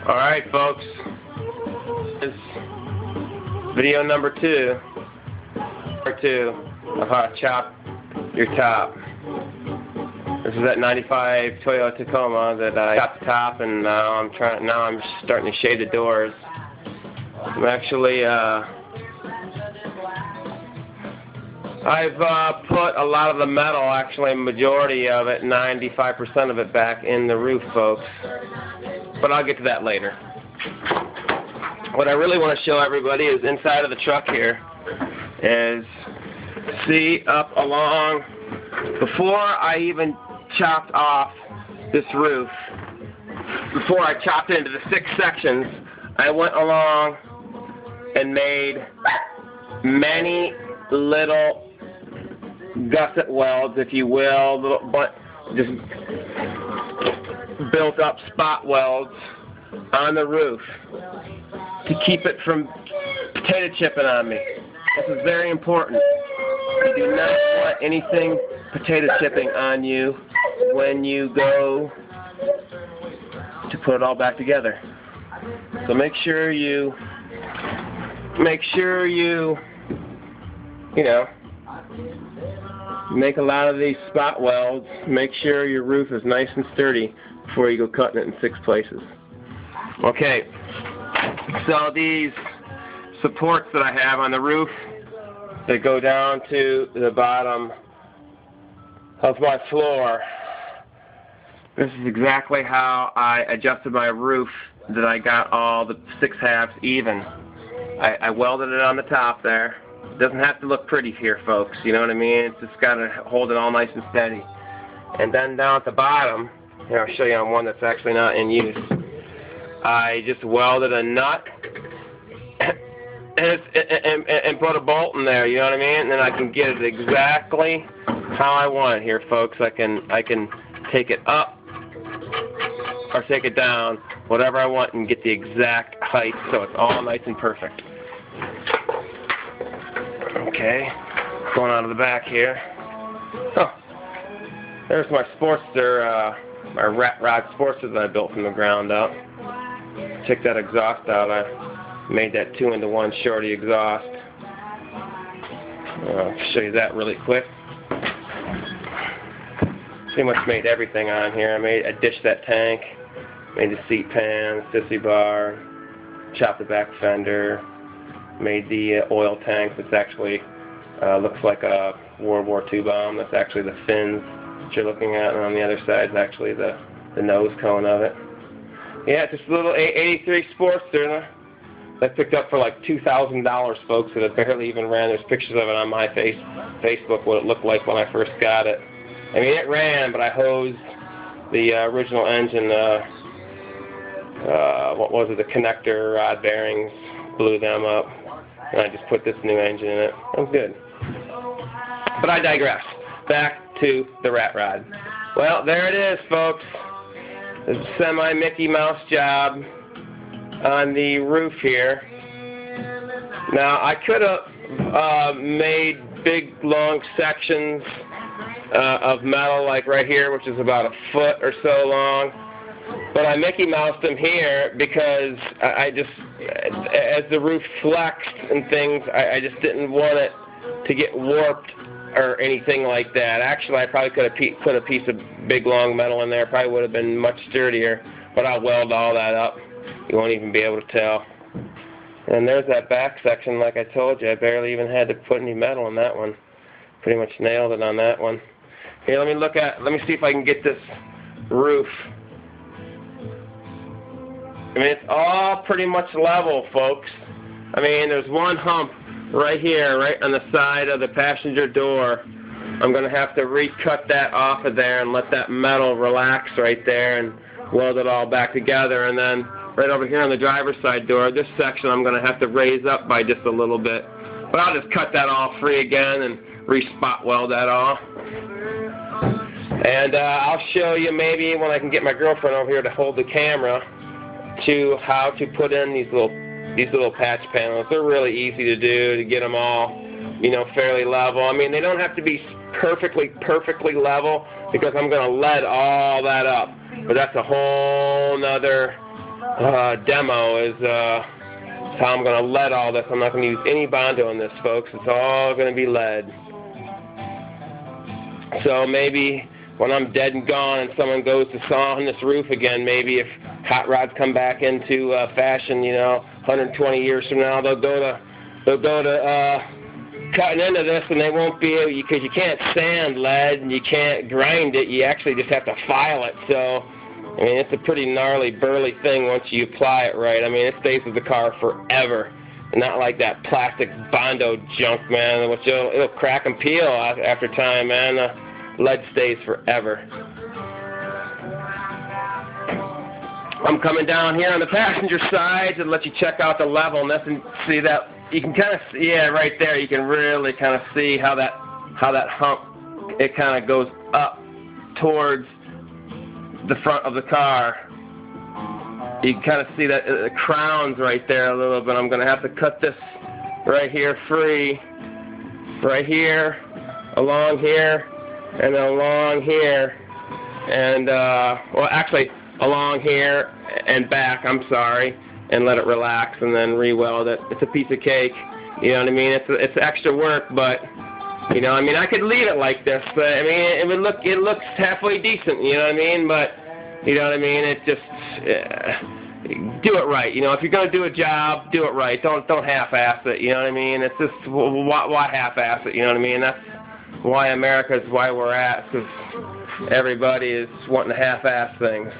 Alright folks, this is video number 2 of how to chop your top. This is that 95 Toyota Tacoma that I chopped the top, and now I'm starting to shade the doors. I'm actually I've put a lot of the metal, actually a majority of it, 95% of it, back in the roof, folks. But I'll get to that later. What I really want to show everybody is inside of the truck here. Is see up along, before I even chopped off this roof, before I chopped it into the 6 sections, I went along and made many little gusset welds, if you will, but just built up spot welds on the roof to keep it from potato chipping on me. This is very important. You do not want anything potato chipping on you when you go to put it all back together. So make sure you make a lot of these spot welds. Make sure your roof is nice and sturdy before you go cutting it in 6 places. Okay, so these supports that I have on the roof that go down to the bottom of my floor, this is exactly how I adjusted my roof, that I got all the 6 halves even. I welded it on the top there. It doesn't have to look pretty here, folks, you know what I mean? It's just got to hold it all nice and steady. And then down at the bottom, here I'll show you on one that's actually not in use, I just welded a nut and put a bolt in there, you know what I mean? And then I can get it exactly how I want it here, folks. I can take it up or take it down, whatever I want, and get the exact height so it's all nice and perfect. Okay, going on to the back here. Oh, there's my Sportster, my rat rod Sportster that I built from the ground up. Check that exhaust out. I made that 2-into-1 shorty exhaust. I'll show you that really quick. Pretty much made everything on here. I dished that tank, made the seat pan, sissy bar, chopped the back fender, made the oil tank that's actually looks like a World War II bomb. That's actually the fins that you're looking at, and on the other side is actually the nose cone of it. Yeah, just a little 83 Sportster that I picked up for like $2,000, folks, that I barely even ran. There's pictures of it on my Facebook, what it looked like when I first got it. I mean, it ran, but I hosed the original engine, what was it, the connector rod bearings, blew them up, and I just put this new engine in it. It was good. But I digress. Back to the rat rod. Well, there it is, folks. It's a semi-Mickey Mouse job on the roof here. Now, I could have made big, long sections of metal, like right here, which is about 1 foot or so long. But I Mickey Moused them here because I just, as the roof flexed and things, I just didn't want it to get warped or anything like that. Actually, I probably could have put a piece of big, long metal in there. Probably would have been much sturdier, but I'll weld all that up. You won't even be able to tell. And there's that back section, like I told you. I barely even had to put any metal in that one. Pretty much nailed it on that one. Here, let me see if I can get this roof. I mean, it's all pretty much level, folks. I mean, there's one hump right here, right on the side of the passenger door. I'm going to have to recut that off of there and let that metal relax right there and weld it all back together. And then right over here on the driver's side door, this section I'm going to have to raise up by just a little bit. But I'll just cut that all free again and re-spot weld that all. And I'll show you maybe when I can get my girlfriend over here to hold the camera to how to put in these little patch panels. They're really easy to do, to get them all, you know, fairly level. I mean, they don't have to be perfectly level because I'm going to lead all that up. But that's a whole nother demo is how I'm going to lead all this. I'm not going to use any Bondo in this, folks. It's all going to be lead. So maybe when I'm dead and gone and someone goes to saw on this roof again, maybe if hot rods come back into fashion, 120 years from now, they'll go to cutting into this, and they won't be able, because you can't sand lead and you can't grind it. You actually just have to file it. So, I mean, it's a pretty gnarly, burly thing once you apply it right. I mean, it stays with the car forever. Not like that plastic Bondo junk, man, which it'll crack and peel after time, man. Lead stays forever. I'm coming down here on the passenger side to let you check out the levelness and see that. You can kind of see, yeah, right there. You can really kind of see how that hump, it kind of goes up towards the front of the car. You can kind of see that the crown's right there a little bit. I'm going to have to cut this right here free, right here, along here, and along here, and well, actually along here and back. I'm sorry. And let it relax, and then re-weld it. It's a piece of cake, you know what I mean? It's extra work, but I mean, I could leave it like this, but I mean, it looks halfway decent, you know what I mean? But you know what I mean? It just do it right, if you're gonna do a job, do it right. Don't half-ass it, you know what I mean? It's just why half-ass it, you know what I mean? That's why America is why we're at, because everybody is wanting to half-ass things.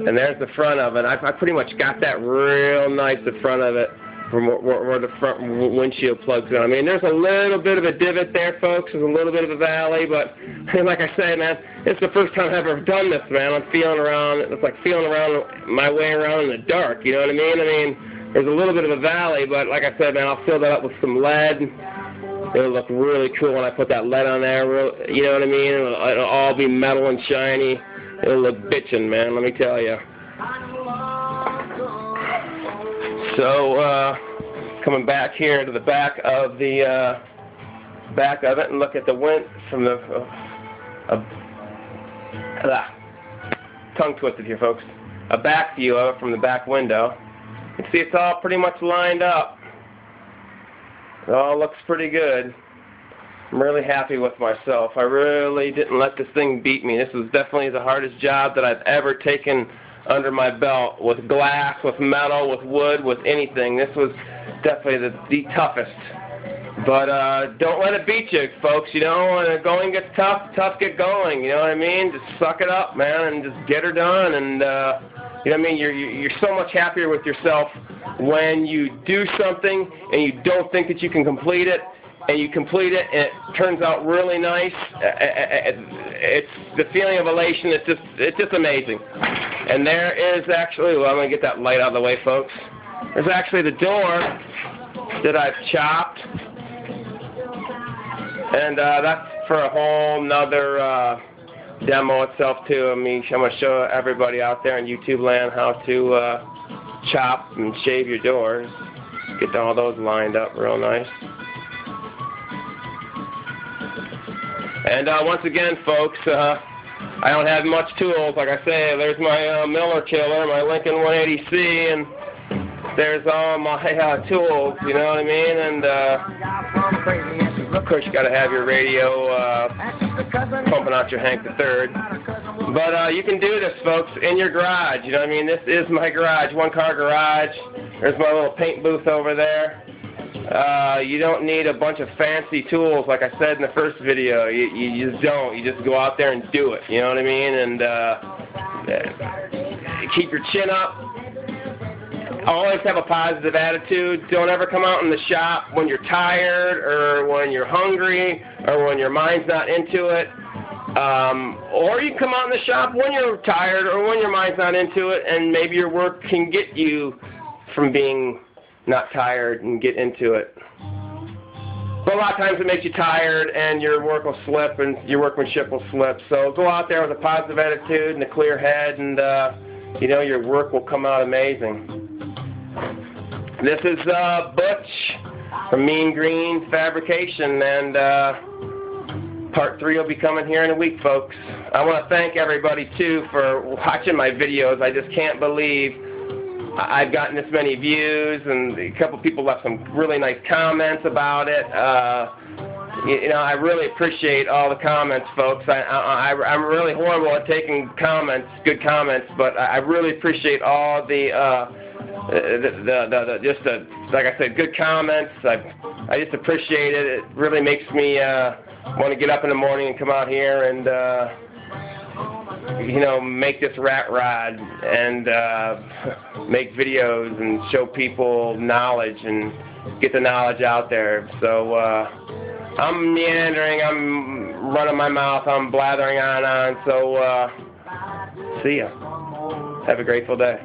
And there's the front of it. I pretty much got that real nice, the front of it, from where the front windshield plugs in. I mean, there's a little bit of a divot there, folks. There's a little bit of a valley, but like I said, man, it's the first time I've ever done this, man. I'm feeling around. It's like feeling around my way around in the dark, you know what I mean? I mean, there's a little bit of a valley, but like I said, man, I'll fill that up with some lead. It'll look really cool when I put that lead on there, you know what I mean? It'll all be metal and shiny. It'll look bitchin', man, let me tell you. So, coming back here to the back of it and look at the wind from the, tongue twisted here, folks. A back view of it from the back window. You can see it's all pretty much lined up. It all looks pretty good. I'm really happy with myself. I really didn't let this thing beat me. This was definitely the hardest job that I've ever taken under my belt, with glass, with metal, with wood, with anything. This was definitely the toughest. But don't let it beat you, folks. When the going gets tough, get going. You know what I mean? Just suck it up, man, and just get her done. And you know what I mean? You're so much happier with yourself when you do something and you don't think that you can complete it, and you complete it, and it turns out really nice. It's the feeling of elation. It's just amazing. And there is actually, well, I'm going to get that light out of the way, folks. There's actually the door that I've chopped, and that's for a whole nother demo itself too. I'm going to show everybody out there in YouTube land how to chop and shave your doors. Get all those lined up real nice. And once again, folks, I don't have much tools. Like I say, there's my Miller Killer, my Lincoln 180C, and there's all my tools, you know what I mean? And of course, you got to have your radio pumping out your Hank III. But you can do this, folks, in your garage. You know what I mean? This is my garage, one-car garage. There's my little paint booth over there. You don't need a bunch of fancy tools, like I said in the first video. You just don't. You just go out there and do it. You know what I mean? And keep your chin up. Always have a positive attitude. Don't ever come out in the shop when you're tired or when you're hungry or when your mind's not into it. Or you can come out in the shop when you're tired or when your mind's not into it, and maybe your work can get you from being not tired and get into it. But a lot of times it makes you tired and your work will slip and your workmanship will slip. So go out there with a positive attitude and a clear head, and your work will come out amazing. This is Butch from Mean Green Fabrication, and Part 3 will be coming here in a week, folks. I want to thank everybody, too, for watching my videos. I just can't believe I've gotten this many views, and a couple people left some really nice comments about it. You know, I really appreciate all the comments, folks. I'm really horrible at taking comments, good comments, but I really appreciate all like I said, good comments. I just appreciate it. It really makes me want to get up in the morning and come out here and you know, make this rat rod and make videos and show people knowledge and get the knowledge out there. So I'm meandering, I'm running my mouth, I'm blathering on. So see ya. Have a grateful day.